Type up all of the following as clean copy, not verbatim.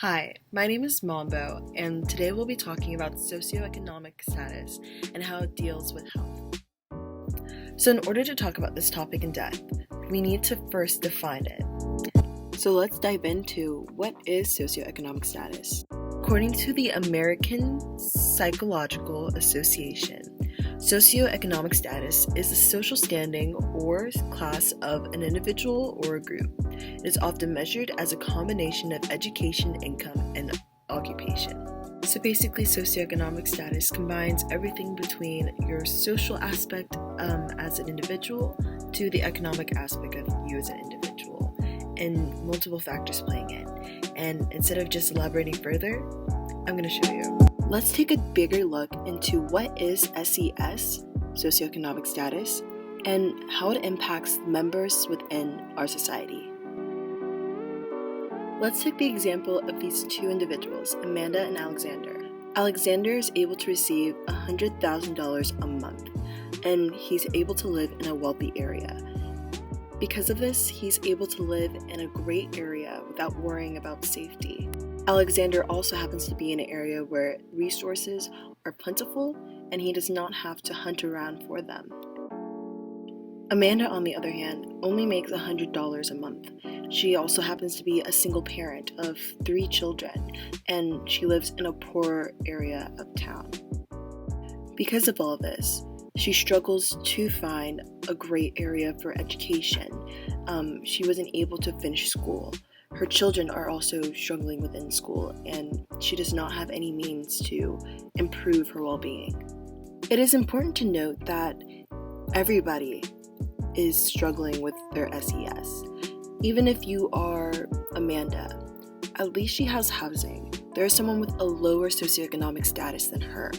Hi, my name is Mambo, and today we'll be talking about socioeconomic status and how it deals with health. So in order to talk about this topic in depth, we need to first define it. So let's dive into what is socioeconomic status. According to the American Psychological Association, socioeconomic status is the social standing or class of an individual or a group. It is often measured as a combination of education, income, and occupation. So basically, socioeconomic status combines everything between your social aspect as an individual to the economic aspect of you as an individual, and multiple factors playing in. And instead of just elaborating further, I'm going to show you. Let's take a bigger look into what is SES, socioeconomic status, and how it impacts members within our society. Let's take the example of these two individuals, Amanda and Alexander. Alexander is able to receive $100,000 a month, and he's able to live in a wealthy area. Because of this, he's able to live in a great area without worrying about safety. Alexander also happens to be in an area where resources are plentiful, and he does not have to hunt around for them. Amanda, on the other hand, only makes $100 a month. She also happens to be a single parent of 3 children, and she lives in a poor area of town. Because of all of this, she struggles to find a great area for education. She wasn't able to finish school. Her children are also struggling within school, and she does not have any means to improve her well-being. It is important to note that everybody is struggling with their SES. Even if you are Amanda, at least she has housing. There is someone with a lower socioeconomic status than her.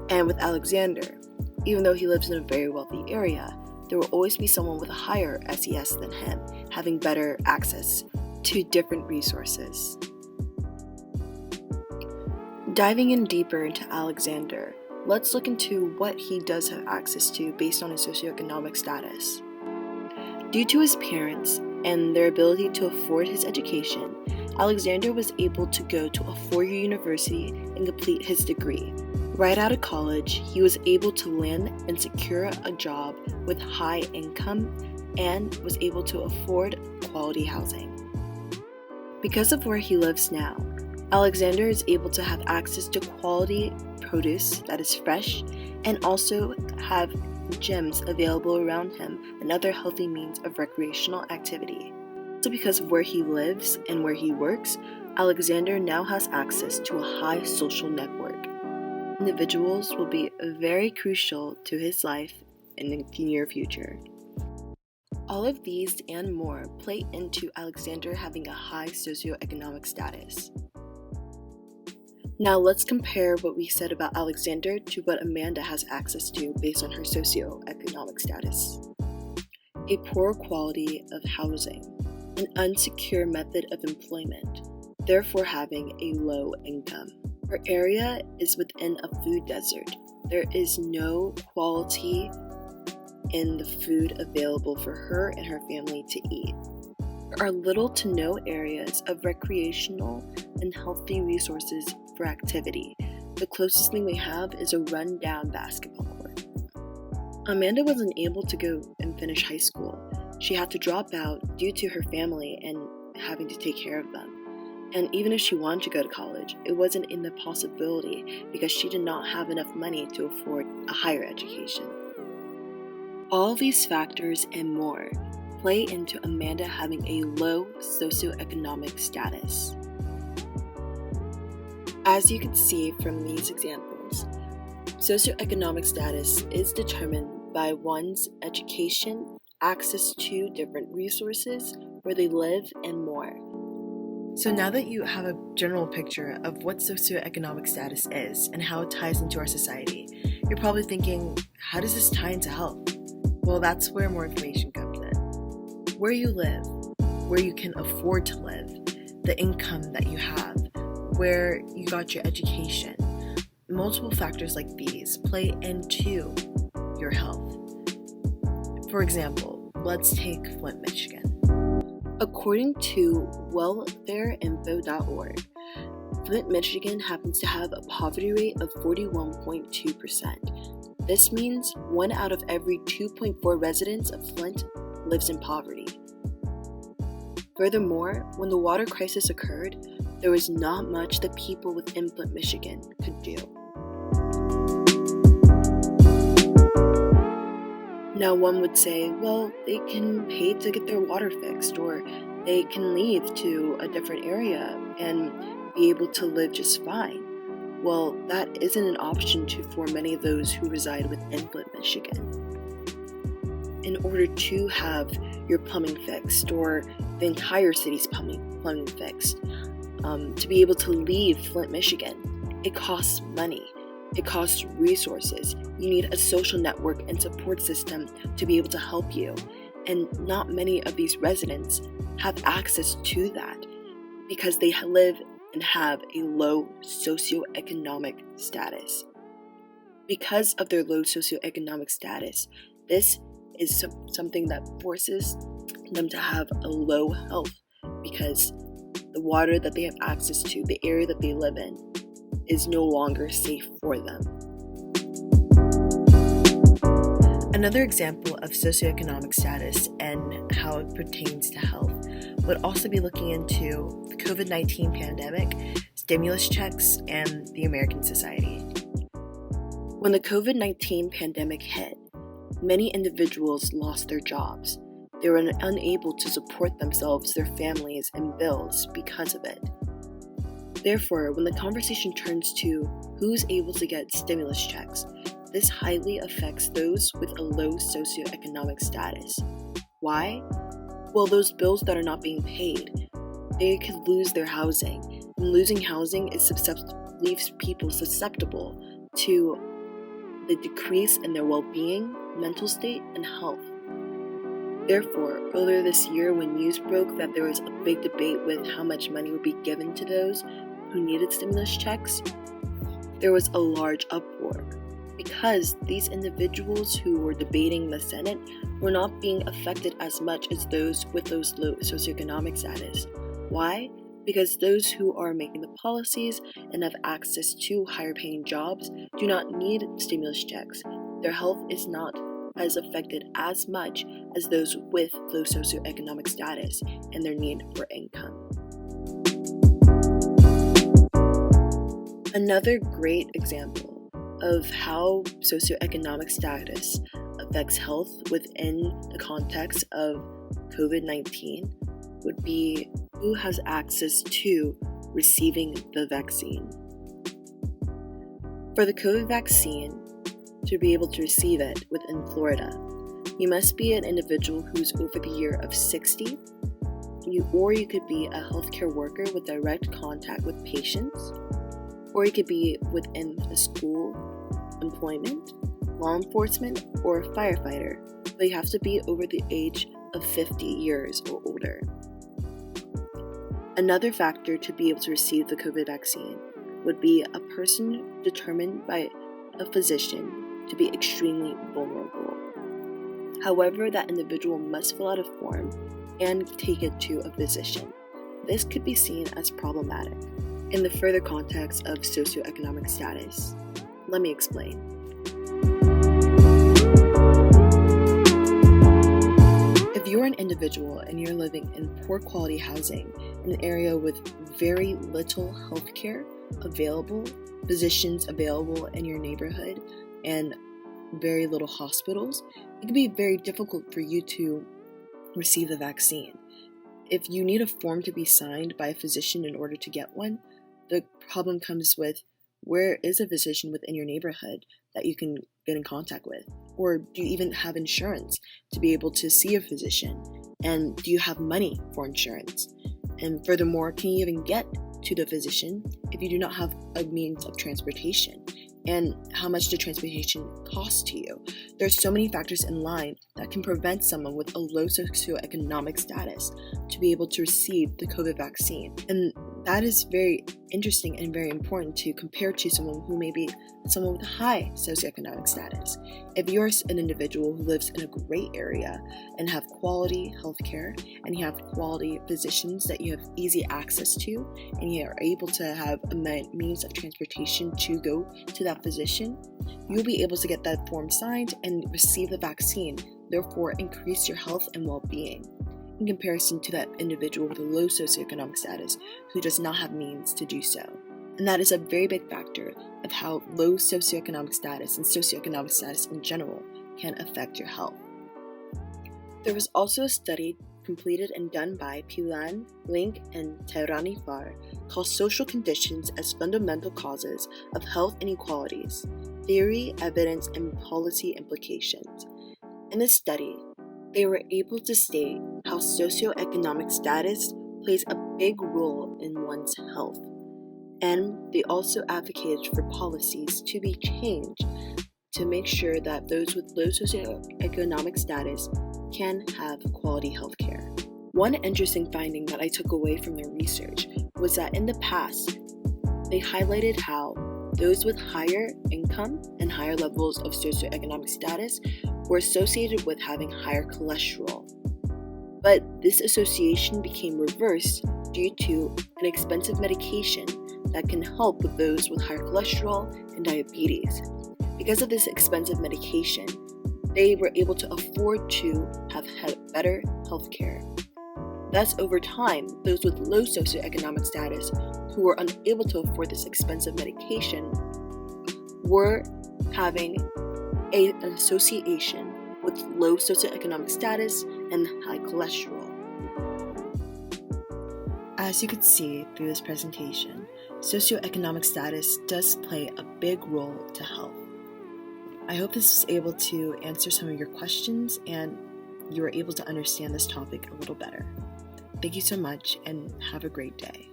And with Alexander, even though he lives in a very wealthy area, there will always be someone with a higher SES than him, having better access to different resources. Diving in deeper into Alexander, let's look into what he does have access to based on his socioeconomic status. Due to his parents and their ability to afford his education, Alexander was able to go to a 4-year university and complete his degree. Right out of college, he was able to land and secure a job with high income and was able to afford quality housing. Because of where he lives now, Alexander is able to have access to quality produce that is fresh and also have gyms available around him and other healthy means of recreational activity. Also, because of where he lives and where he works, Alexander now has access to a high social network. Individuals will be very crucial to his life in the near future. All of these and more play into Alexander having a high socioeconomic status. Now let's compare what we said about Alexander to what Amanda has access to based on her socioeconomic status. A poor quality of housing, an unsecure method of employment, therefore having a low income. Her area is within a food desert. There is no quality in the food available for her and her family to eat. There are little to no areas of recreational and healthy resources for activity. The closest thing we have is a run-down basketball court. Amanda wasn't able to go and finish high school. She had to drop out due to her family and having to take care of them. And even if she wanted to go to college, it wasn't in the possibility because she did not have enough money to afford a higher education. All these factors and more play into Amanda having a low socioeconomic status. As you can see from these examples, socioeconomic status is determined by one's education, access to different resources, where they live, and more. So now that you have a general picture of what socioeconomic status is and how it ties into our society, you're probably thinking, how does this tie into health? Well, that's where more information comes in. Where you live, where you can afford to live, the income that you have, where you got your education. Multiple factors like these play into your health. For example, let's take Flint, Michigan. According to welfareinfo.org, Flint, Michigan happens to have a poverty rate of 41.2%. This means 1 out of every 2.4 residents of Flint lives in poverty. Furthermore, when the water crisis occurred, there was not much that people within Flint, Michigan could do. Now one would say, well, they can pay to get their water fixed, or they can leave to a different area and be able to live just fine. Well, that isn't an option for many of those who reside within Flint, Michigan. In order to have your plumbing fixed, or the entire city's plumbing fixed, to be able to leave Flint, Michigan, it costs money. It costs resources. You need a social network and support system to be able to help you. And not many of these residents have access to that because they live and have a low socioeconomic status. Because of their low socioeconomic status, this is something that forces them to have a low health, because the water that they have access to, the area that they live in, is no longer safe for them. Another example of socioeconomic status and how it pertains to health would also be looking into the COVID-19 pandemic, stimulus checks, and the American Society. When the COVID-19 pandemic hit, many individuals lost their jobs. They were unable to support themselves, their families, and bills because of it. Therefore, when the conversation turns to who's able to get stimulus checks, this highly affects those with a low socioeconomic status. Why? Well, those bills that are not being paid, they could lose their housing. And losing housing leaves people susceptible to the decrease in their well-being, mental state, and health. Therefore, earlier this year, when news broke that there was a big debate with how much money would be given to those who needed stimulus checks, there was a large uproar because these individuals who were debating the Senate were not being affected as much as those with those low socioeconomic status. Why? Because those who are making the policies and have access to higher paying jobs do not need stimulus checks. Their health is not as affected as much as those with low socioeconomic status and their need for income. Another great example of how socioeconomic status affects health within the context of COVID-19 would be who has access to receiving the vaccine. For the COVID vaccine, to be able to receive it within Florida, you must be an individual who's over the year of 60, or you could be a healthcare worker with direct contact with patients, or you could be within a school, employment, law enforcement, or a firefighter, but you have to be over the age of 50 years or older. Another factor to be able to receive the COVID vaccine would be a person determined by a physician to be extremely vulnerable. However, that individual must fill out a form and take it to a physician. This could be seen as problematic in the further context of socioeconomic status. Let me explain. If you're an individual and you're living in poor quality housing in an area with very little healthcare available, physicians available in your neighborhood, and very little hospitals, it can be very difficult for you to receive the vaccine. If you need a form to be signed by a physician in order to get one, the problem comes with where is a physician within your neighborhood that you can get in contact with? Or do you even have insurance to be able to see a physician? And do you have money for insurance? And furthermore, can you even get to the physician if you do not have a means of transportation? And how much does transportation cost to you? There's so many factors in line that can prevent someone with a low socioeconomic status to be able to receive the COVID vaccine. And that is very interesting and very important to compare to someone who may be someone with a high socioeconomic status. If you're an individual who lives in a great area and have quality healthcare and you have quality physicians that you have easy access to and you are able to have a means of transportation to go to that physician, you'll be able to get that form signed and receive the vaccine, therefore increase your health and well-being, in comparison to that individual with a low socioeconomic status who does not have means to do so. And that is a very big factor of how low socioeconomic status and socioeconomic status in general can affect your health. There was also a study completed and done by Pilan, Link, and Tehrani Far called Social Conditions as Fundamental Causes of Health Inequalities, Theory, Evidence, and Policy Implications. In this study, they were able to state how socioeconomic status plays a big role in one's health. And they also advocated for policies to be changed to make sure that those with low socioeconomic status can have quality health care. One interesting finding that I took away from their research was that in the past, they highlighted how those with higher income and higher levels of socioeconomic status were associated with having higher cholesterol. But this association became reversed due to an expensive medication that can help with those with higher cholesterol and diabetes. Because of this expensive medication, they were able to afford to have better health care. Thus, over time, those with low socioeconomic status who were unable to afford this expensive medication were having an association with low socioeconomic status and high cholesterol. As you could see through this presentation, socioeconomic status does play a big role to health. I hope this was able to answer some of your questions and you were able to understand this topic a little better. Thank you so much and have a great day.